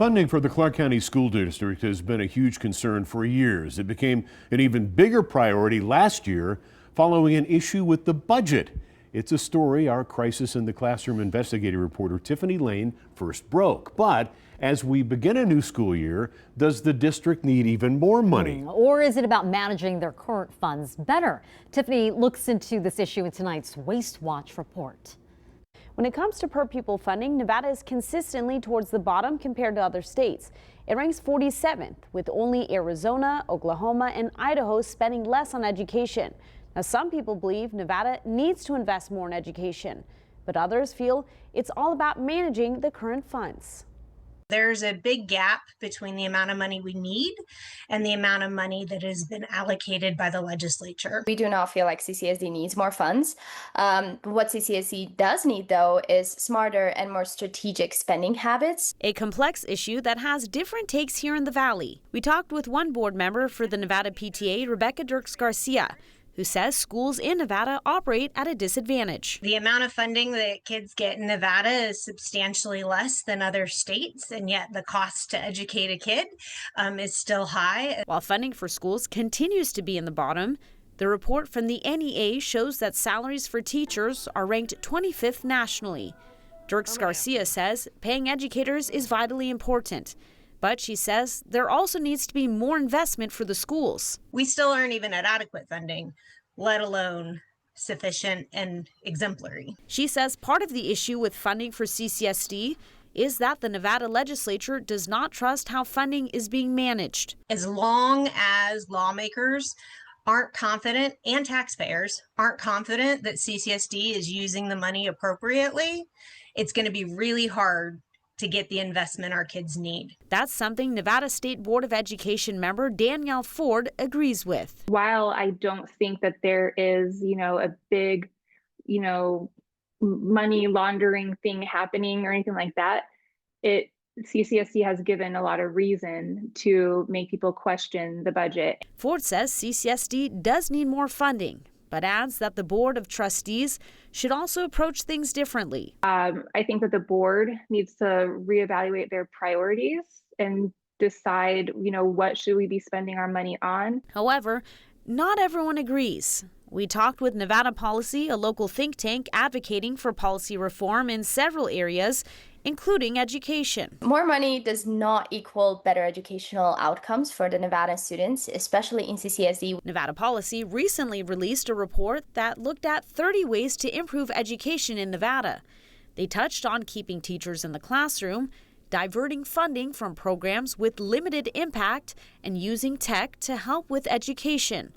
Funding for the Clark County School District has been a huge concern for years. It became an even bigger priority last year following an issue with the budget. It's a story our Crisis in the Classroom investigative reporter Tiffany Lane first broke. But as we begin a new school year, does the district need even more money? Or is it about managing their current funds better? Tiffany looks into this issue in tonight's Waste Watch report. When it comes to per-pupil funding, Nevada is consistently towards the bottom compared to other states. It ranks 47th, with only Arizona, Oklahoma, and Idaho spending less on education. Now, some people believe Nevada needs to invest more in education, but others feel it's all about managing the current funds. There's a big gap between the amount of money we need and the amount of money that has been allocated by the legislature. We do not feel like CCSD needs more funds. What CCSD does need, though, is smarter and more strategic spending habits. A complex issue that has different takes here in the Valley. We talked with one board member for the Nevada PTA, Dirks Garcia, who says schools in Nevada operate at a disadvantage. The amount of funding that kids get in Nevada is substantially less than other states, and yet the cost to educate a kid is still high. While funding for schools continues to be in the bottom, the report from the NEA shows that salaries for teachers are ranked 25th nationally. Dirks Garcia says paying educators is vitally important. But she says there also needs to be more investment for the schools. We still aren't even at adequate funding, let alone sufficient and exemplary. She says part of the issue with funding for CCSD is that the Nevada legislature does not trust how funding is being managed. As long as lawmakers aren't confident and taxpayers aren't confident that CCSD is using the money appropriately, it's going to be really hard to get the investment our kids need. That's something Nevada State Board of Education member Danielle Ford agrees with. While I don't think that there is, a big, money laundering thing happening or anything like that, CCSD has given a lot of reason to make people question the budget. Ford says CCSD does need more funding, but adds that the Board of Trustees should also approach things differently. I think that the board needs to reevaluate their priorities and decide, what should we be spending our money on. However, not everyone agrees. We talked with Nevada Policy, a local think tank advocating for policy reform in several areas, including education. More money does not equal better educational outcomes for the Nevada students, especially in CCSD. Nevada Policy recently released a report that looked at 30 ways to improve education in Nevada. They touched on keeping teachers in the classroom, diverting funding from programs with limited impact, and using tech to help with education.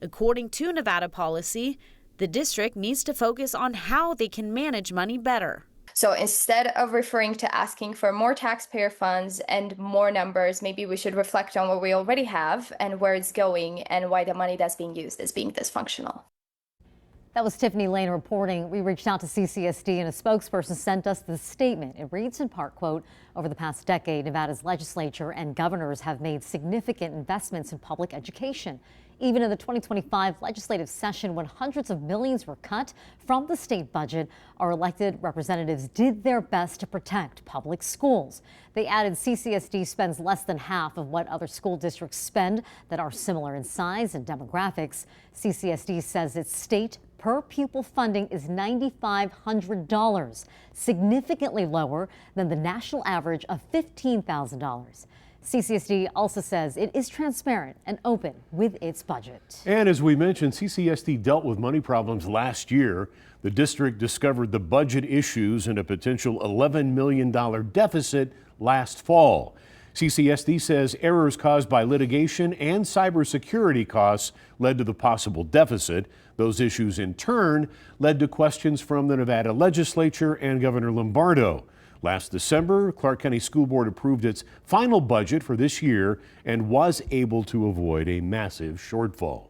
According to Nevada Policy, the district needs to focus on how they can manage money better. So instead of referring to asking for more taxpayer funds and more numbers, maybe we should reflect on what we already have and where it's going and why the money that's being used is being dysfunctional. That was Tiffany Lane reporting. We reached out to CCSD and a spokesperson sent us this statement. It reads in part, quote, over the past decade, Nevada's legislature and governors have made significant investments in public education. Even in the 2025 legislative session, when hundreds of millions were cut from the state budget, our elected representatives did their best to protect public schools. They added CCSD spends less than half of what other school districts spend that are similar in size and demographics. CCSD says its state per-pupil funding is $9,500, significantly lower than the national average of $15,000. CCSD also says it is transparent and open with its budget. And as we mentioned, CCSD dealt with money problems last year. The district discovered the budget issues and a potential $11 million deficit last fall. CCSD says errors caused by litigation and cybersecurity costs led to the possible deficit. Those issues in turn led to questions from the Nevada legislature and Governor Lombardo. Last December, Clark County School Board approved its final budget for this year and was able to avoid a massive shortfall.